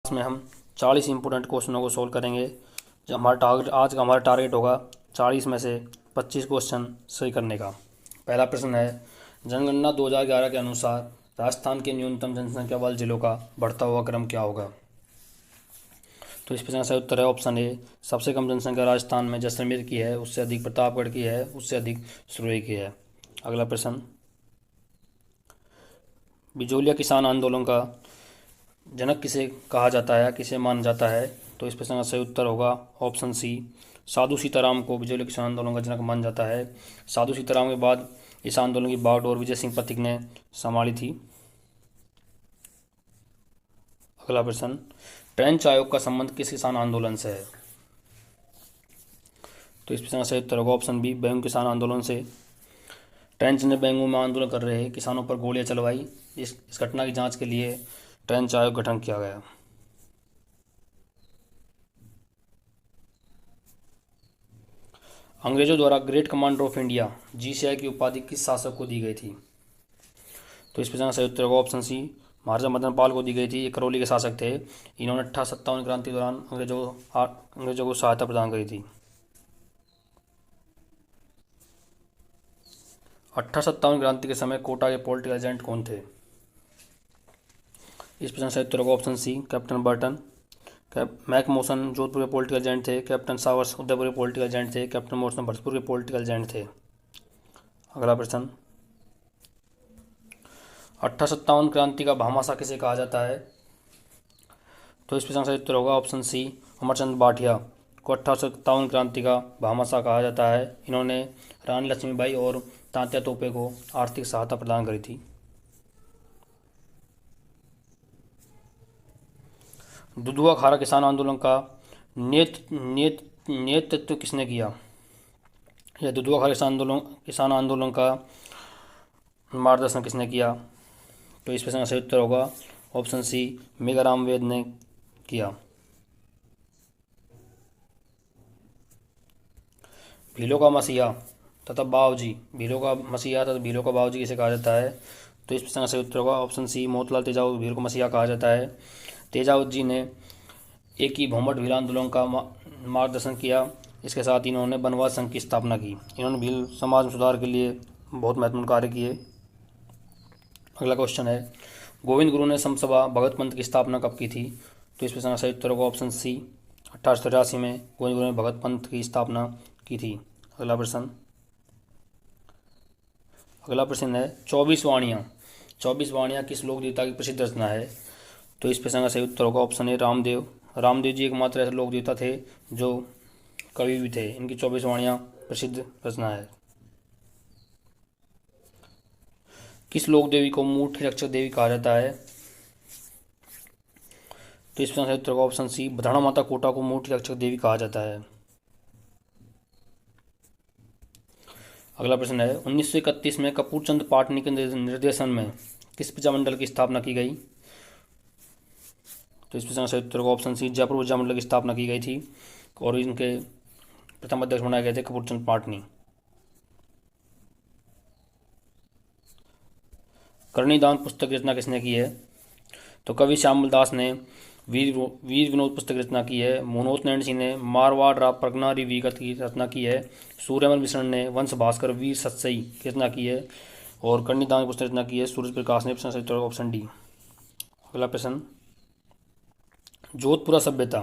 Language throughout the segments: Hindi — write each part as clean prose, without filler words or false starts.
इसमें हम 40 इंपॉर्टेंट क्वेश्चनों को सोल्व करेंगे। जो हमारा टारगेट आज का हमारा टारगेट होगा 40 में से 25 क्वेश्चन सही करने का। पहला प्रश्न है, जनगणना 2011 के अनुसार राजस्थान के न्यूनतम जनसंख्या वाले जिलों का बढ़ता हुआ क्रम क्या होगा। तो इस प्रश्न का सही उत्तर है ऑप्शन ए। सबसे कम जनसंख्या राजस्थान में जैसलमेर की है, उससे अधिक प्रतापगढ़ की है, उससे अधिक सुरई की है। अगला प्रश्न, बिजोलिया किसान आंदोलन का जनक किसे कहा जाता है, किसे माना जाता है। तो इस प्रश्न का सही उत्तर होगा ऑप्शन सी। साधु सीताराम को बिजोलिया किसान आंदोलन का जनक माना जाता है। साधु सीताराम के बाद इस आंदोलन की बागडोर विजय सिंह पथिक ने संभाली थी। अगला प्रश्न, ट्रेंच आयोग का संबंध किस किसान आंदोलन से है। तो इस प्रश्न का सही उत्तर होगा ऑप्शन बी, बैंगू किसान आंदोलन से। ट्रेंच ने बैंगू में आंदोलन कर रहे किसानों पर गोलियां चलवाई। इस घटना की जांच के लिए ट्रेंच आयोग गठन किया गया। अंग्रेजों द्वारा great commander of India GCI की उपाधि किस शासक को दी गई थी। तो इस प्रश्न का सही उत्तर होगा ऑप्शन सी, महाराजा मदन पाल को दी गई थी। ये करौली के शासक थे। इन्होंने 1857 क्रांति के दौरान अंग्रेजों को सहायता प्रदान करी थी। 1857 क्रांति के समय कोटा के पॉलिटिकल एजेंट कौन थे। इस प्रश्न का सही उत्तर होगा option C, captain Burton. Monck Mason Jodhpur के पॉलिटिकल एजेंट थे। कैप्टन सावर्स उदयपुर के पॉलिटिकल एजेंट थे। कैप्टन मोशन भरतपुर के पॉलिटिकल एजेंट थे। अगला प्रश्न, 1857 क्रांति का भामाशाह किसे कहा जाता है। तो इस प्रश्न का सही उत्तर होगा ऑप्शन सी, अमरचंद भाटिया को 1857 क्रांति का भामाशाह कहा जाता है। इन्होंने रानी लक्ष्मीबाई और तात्या तोपे को आर्थिक सहायता प्रदान करी थी। दुधुआ खारा किसान आंदोलन का नेतृत्व किसने किया। यह दुधुआ खारा किसान आंदोलन का मार्गदर्शन किसने किया। तो इस प्रश्न का सही उत्तर होगा ऑप्शन सी, मेघाराम वेद ने किया। भीलों का मसीहा तथा बावजी, भीलों का मसीहा तथा भीलों का बावजी किसे कहा जाता है। तो इस प्रश्न का सही उत्तर होगा ऑप्शन सी, मोतीलाल तेजाब भीलों का मसीहा कहा जाता है। तेजाब जी ने एक ही भौमट भील आंदोलन का मार्गदर्शन किया। इसके साथ ही इन्होंने बनवास संघ की स्थापना की। इन्होंने भील समाज में सुधार के लिए बहुत महत्वपूर्ण कार्य किए। अगला क्वेश्चन है, गोविंद गुरु ने समसभा भगत पंथ की स्थापना कब की थी। तो इस प्रश्न का सही उत्तर होगा ऑप्शन सी, 1883 में गोविंद गुरु ने भगत पंथ की स्थापना की थी। अगला प्रश्न है, 24 वाणियाँ किस लोक देवता की प्रसिद्ध रचना है। तो इस प्रश्न का सही उत्तर होगा ऑप्शन ए, रामदेव। रामदेव जी एकमात्र ऐसे लोक देवता थे जो कवि भी थे। इनकी 24 वाणियाँ प्रसिद्ध रचना है। किस लोक देवी को मुट्ठी रक्षक देवी कहा जाता है। तो इस प्रश्न का उत्तर होगा ऑप्शन सी, भद्रकाली माता कोटा को मुट्ठी रक्षक देवी कहा जाता है। अगला प्रश्न है, 1931 में कपूरचंद पाटनी के निर्देशन में किस प्रजामंडल की स्थापना की गई। तो इस प्रश्न का सही उत्तर होगा ऑप्शन सी, जयपुर प्रजामंडल की स्थापना की गई थी और इनके प्रथम अध्यक्ष बनाए गए थे कपूरचंद पाटनी। करणीदान पुस्तक रचना किसने की है। तो कवि श्यामल दास ने वीर विनोद पुस्तक रचना की है। मोहनोत नैन सिंह ने मारवाड़ रा परगना विगत की रचना की है। सूर्यमल मिश्रण ने वंश भास्कर वीर सत्सई की रचना की है और करणीदान की पुस्तक रचना की है सूरज प्रकाश ने। प्रश्न सही उत्तर ऑप्शन डी। अगला प्रश्न, जोधपुरा सभ्यता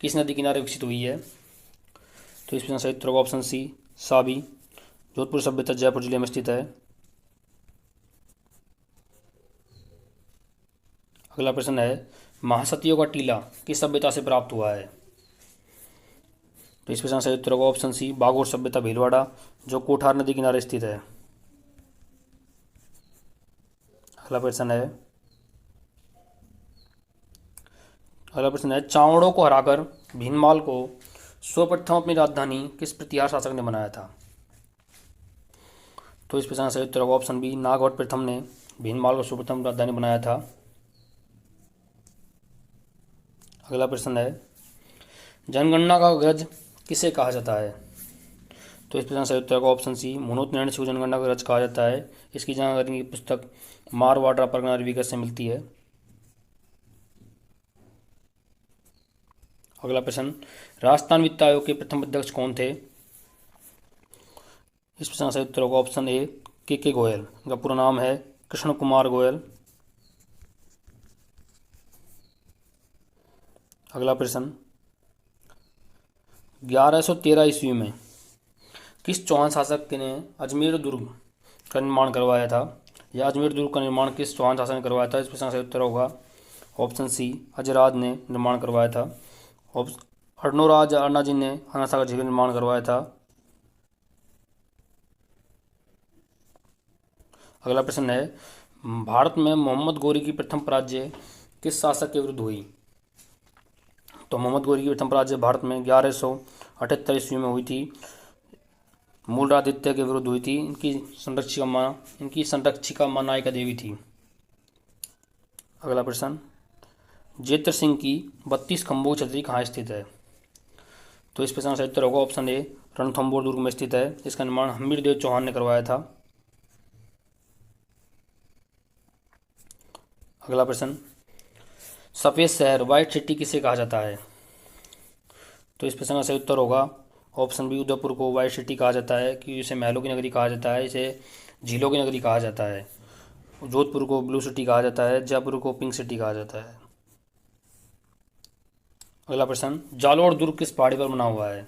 किस नदी किनारे विकसित हुई है। तो इस प्रश्न सही उत्तर ऑप्शन सी, साबी। जोधपुर सभ्यता जयपुर जिले में स्थित है। अगला प्रश्न है, महासतियों का टीला किस सभ्यता से प्राप्त हुआ है। तो इस प्रश्न सही उत्तर होगा ऑप्शन सी, बागोर सभ्यता भीलवाड़ा जो कोठार नदी किनारे स्थित है। अगला प्रश्न है, चावड़ों को हराकर भीनमाल को सर्वप्रथम अपनी राजधानी किस प्रतिहार शासक ने बनाया था। तो इस प्रश्न का सही उत्तर होगा ऑप्शन बी, नागवट प्रथम ने भीनमाल को सर्वप्रथम राजधानी बनाया था। अगला प्रश्न है, जनगणना का गज किसे कहा जाता है। तो इस प्रश्न का सही उत्तर होगा ऑप्शन सी, मोहनोत नैन सिंह को जनगणना का गज कहा जाता है। इसकी जानकारी की पुस्तक मारवाड़ रा परगना विगत से मिलती है। अगला प्रश्न, राजस्थान वित्त आयोग के प्रथम अध्यक्ष कौन थे? इस प्रश्न का सही उत्तर होगा ऑप्शन ए के गोयल। इनका पूरा नाम है कृष्ण कुमार गोयल। अगला प्रश्न, 1113 ईस्वी में किस चौहान शासक ने अजमेर दुर्ग का निर्माण करवाया था? यह अजमेर दुर्ग का निर्माण किस चौहान शासक ने करवाया था? इस प्रश्न का सही उत्तर होगा ऑप्शन सी अजयराज ने निर्माण करवाया था। अर्णोराज अर्णाजी ने अनासागर झील का निर्माण करवाया था। अगला प्रश्न है, भारत में मोहम्मद गोरी की प्रथम पराजय किस शासक के विरुद्ध हुई? तो मोहम्मद गोरी की प्रथम पराजय भारत में 1178 ईस्वी में हुई थी। मूलरादित्य के विरुद्ध हुई थी। इनकी संरक्षिका माँ नायिका देवी थी। अगला प्रश्न, जेत्र सिंह की 32 खंभों की छतरी कहाँ स्थित है? तो इस प्रश्न का सही उत्तर होगा ऑप्शन ए रणथंभौर दुर्ग में स्थित है। इसका निर्माण हम्मीरदेव चौहान ने करवाया था। अगला प्रश्न, सफ़ेद शहर व्हाइट सिटी किसे कहा जाता है? तो इस प्रश्न का सही उत्तर होगा ऑप्शन बी उदयपुर को व्हाइट सिटी कहा जाता है, क्योंकि इसे महलों की नगरी कहा जाता है, इसे झीलों की नगरी कहा जाता है। जोधपुर को ब्लू सिटी कहा जाता है, जयपुर को पिंक सिटी कहा जाता है। अगला प्रश्न, जालोर दुर्ग किस पहाड़ी पर बना हुआ है?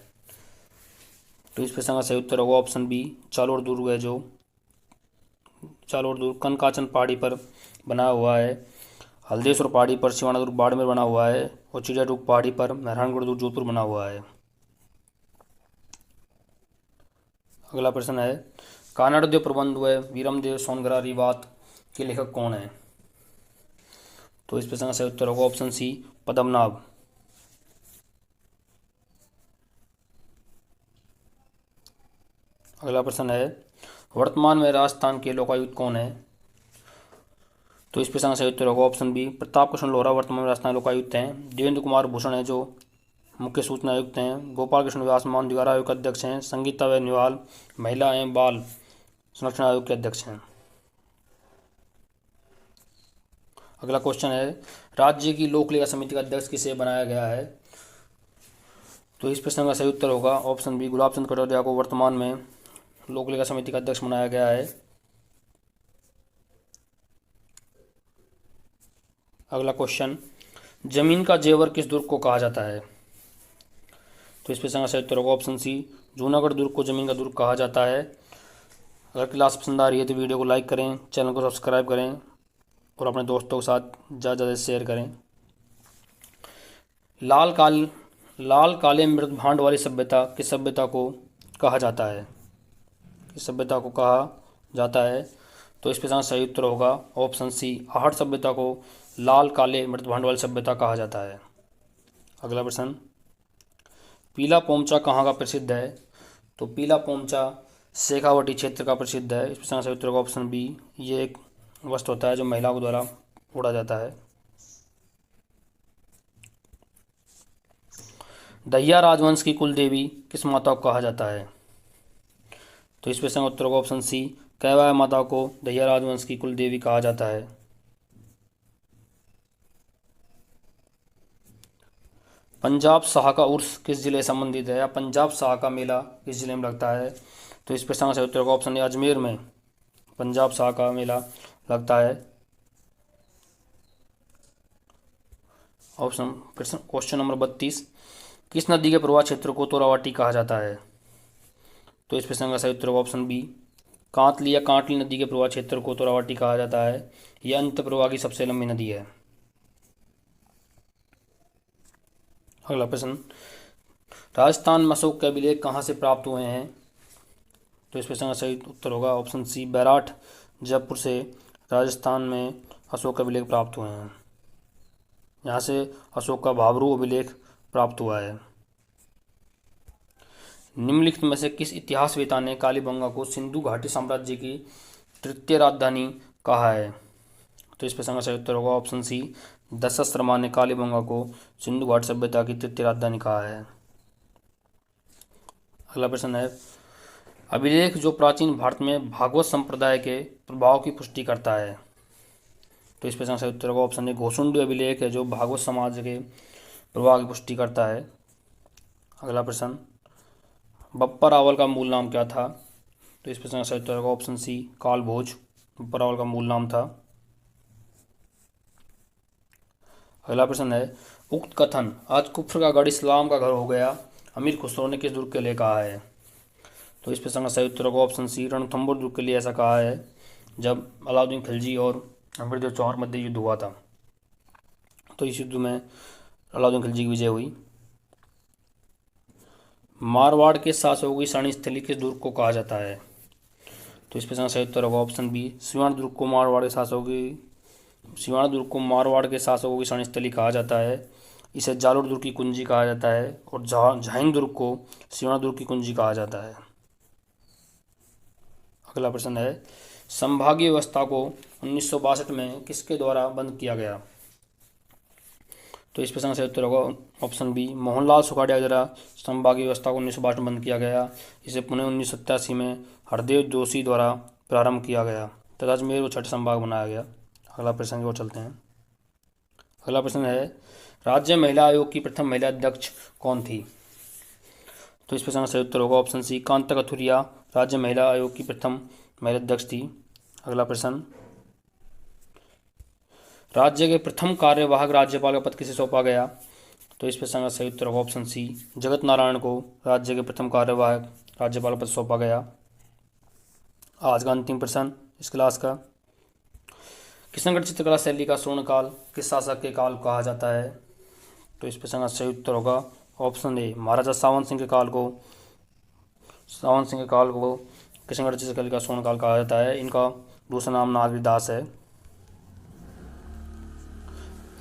तो इस प्रश्न का सही उत्तर होगा ऑप्शन बी जालोर दुर्ग है जो जालोर दुर्ग कनकाचन पहाड़ी पर बना हुआ है। हल्देश्वर पहाड़ी पर सिवाना दुर्ग बाड़मेर बना हुआ है और चिड़िया दुर्ग पहाड़ी पर मेहरानगढ़ दुर्ग जोधपुर बना हुआ है। अगला प्रश्न है, कानड़देव प्रबंध व वीरमदेव सोनगरा रिवात के लेखक कौन है? तो इस प्रश्न का सही उत्तर होगा ऑप्शन सी पद्मनाभ। अगला प्रश्न है, वर्तमान में राजस्थान के लोकायुक्त कौन है? तो इस प्रश्न का सही उत्तर होगा ऑप्शन बी प्रताप कृष्ण लोहरा वर्तमान में राजस्थान लोकायुक्त हैं। देवेंद्र कुमार भूषण है जो मुख्य सूचना आयुक्त हैं। गोपाल कृष्ण व्यास महाधिकार आयोग के अध्यक्ष हैं। संगीता बेनीवाल महिला एवं बाल संरक्षण आयोग के अध्यक्ष हैं। अगला क्वेश्चन है, राज्य की लोक लेखा समिति का अध्यक्ष किसे बनाया गया है? तो इस प्रश्न का सही उत्तर होगा ऑप्शन बी गुलाब चंद कटोरिया को वर्तमान में लोक लेखा समिति का अध्यक्ष बनाया गया है। अगला क्वेश्चन, जमीन का जेवर किस दुर्ग को कहा जाता है? तो इस प्रश्न का सही उत्तर होगा ऑप्शन सी जूनागढ़ दुर्ग को जमीन का दुर्ग कहा जाता है। अगर क्लास पसंद आ रही है तो वीडियो को लाइक करें, चैनल को सब्सक्राइब करें और अपने दोस्तों के साथ ज़्यादा शेयर करें। लाल काले मृत भांड वाली सभ्यता किस सभ्यता को कहा जाता है? किस सभ्यता को कहा जाता है? तो इस प्रश्न का सही उत्तर होगा ऑप्शन सी आहट सभ्यता को लाल काले मृत भांड वाली सभ्यता कहा जाता है। अगला प्रश्न, पीला पोमचा कहाँ का प्रसिद्ध है? तो पीला पोमचा शेखावटी क्षेत्र का प्रसिद्ध है। इस प्रश्न का सही उत्तर होगा ऑप्शन बी ये एक वस्त्र होता है जो महिलाओं द्वारा ओढ़ा जाता है। दहिया राजवंश की कुल देवी किस माता को कहा जाता है? तो इस प्रश्न का उत्तर होगा ऑप्शन सी कैवाय माता को दहिया राजवंश की कुल देवी कहा जाता है। पंजाब शाह का उर्स किस जिले से संबंधित है या पंजाब शाह का मेला किस जिले में लगता है? तो इस प्रश्न का सही उत्तर होगा ऑप्शन ए अजमेर में पंजाब शाह का मेला लगता है। ऑप्शन क्वेश्चन नंबर 32, किस नदी के प्रवाह क्षेत्र को तोरावाटी कहा जाता है? तो इस प्रश्न का सही उत्तर होगा ऑप्शन बी कांतली या कांटली नदी के प्रवाह क्षेत्र को तोरावाटी कहा जाता है। यह अंत प्रवाह की सबसे लंबी नदी है। अगला प्रश्न, राजस्थान में अशोक के अभिलेख कहाँ से प्राप्त हुए हैं? तो इस प्रश्न का सही उत्तर होगा ऑप्शन सी बैराठ जयपुर से राजस्थान में अशोक का अभिलेख प्राप्त हुए हैं। यहाँ से अशोक का भाबरू अभिलेख प्राप्त हुआ है। निम्नलिखित में से किस इतिहासवेता ने कालीबंगा को सिंधु घाटी साम्राज्य की तृतीय राजधानी कहा है? तो इस प्रश्न का सही उत्तर होगा ऑप्शन सी दशरथ शर्मा ने कालीबंगा को सिंधु घाटी सभ्यता की तृतीय राजधानी कहा है। अगला प्रश्न है, अभिलेख जो प्राचीन भारत में भागवत संप्रदाय के प्रभाव की पुष्टि करता है? तो इस प्रश्न का सही उत्तर होगा ऑप्शन ए घोसुंडी अभिलेख है जो भागवत समाज के प्रवाह की पुष्टि करता है। अगला प्रश्न, बप्पा रावल का मूल नाम क्या था? तो इस प्रश्न का सही उत्तर होगा ऑप्शन सी, काल भोज। बप्पा रावल का मूल नाम था। अगला प्रश्न है, उक्त कथन आज कुफ्र का गढ़ इस्लाम का घर हो गया अमीर खुसरो ने किस दुर्ग के लिए कहा है? तो इस प्रश्न का सही उत्तर होगा ऑप्शन सी, रणथंभौर दुर्ग के लिए ऐसा कहा है जब अलाउद्दीन खिलजी और अमृतदेव चौहान मध्य युद्ध हुआ था। तो इस युद्ध में अलाउद्दीन खिलजी की विजय हुई। मारवाड़ के शासकों की शरण स्थली किस दुर्ग को कहा जाता है? तो इस प्रश्न का सही उत्तर होगा ऑप्शन बी, सिवान दुर्ग को मारवाड़ के शासकों की शरण स्थली कहा जाता है। इसे जालोर दुर्ग की कुंजी कहा जाता है और झाइंग दुर्ग को सिवान दुर्ग की कुंजी कहा जाता है। अगला प्रश्न है, संभागीय व्यवस्था को 1962 में किसके द्वारा बंद किया गया? तो इस प्रश्न का सही उत्तर होगा ऑप्शन बी, मोहनलाल सुखाड़िया द्वारा संभागीय व्यवस्था को 1962 में बंद किया गया। इसे पुणे 1987 में हरदेव जोशी द्वारा प्रारंभ किया गया तथा अजमेर को छठे संभाग बनाया गया। अगला प्रश्न की ओर चलते हैं। अगला प्रश्न है, राज्य महिला आयोग की प्रथम महिला अध्यक्ष कौन थी? तो इस प्रश्न का सही उत्तर होगा ऑप्शन सी, कांता कथुरिया राज्य महिला आयोग की प्रथम महिला अध्यक्ष थी। अगला प्रश्न, राज्य के प्रथम कार्यवाहक राज्यपाल का पद किसे सौंपा गया? तो इस प्रश्न का सही उत्तर होगा ऑप्शन सी, जगत नारायण को राज्य के प्रथम कार्यवाहक राज्यपाल का पद सौंपा गया। आज का अंतिम प्रश्न इस क्लास का, किशनगढ़ चित्रकला शैली का स्वर्णकाल किस शासक के काल को कहा जाता है? तो इस प्रश्न का सही उत्तर होगा ऑप्शन ए, महाराजा सावन सिंह के काल को किशनगढ़ चित्रकला का स्वर्णकाल कहा जाता है। इनका दूसरा नाम नागरीदास है।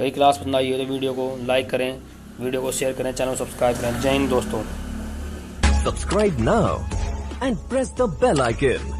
यही क्लास पसंद आई हो तो वीडियो को लाइक करें, वीडियो को शेयर करें, चैनल को सब्सक्राइब करें। जय हिंद दोस्तों। Subscribe now and press the bell icon.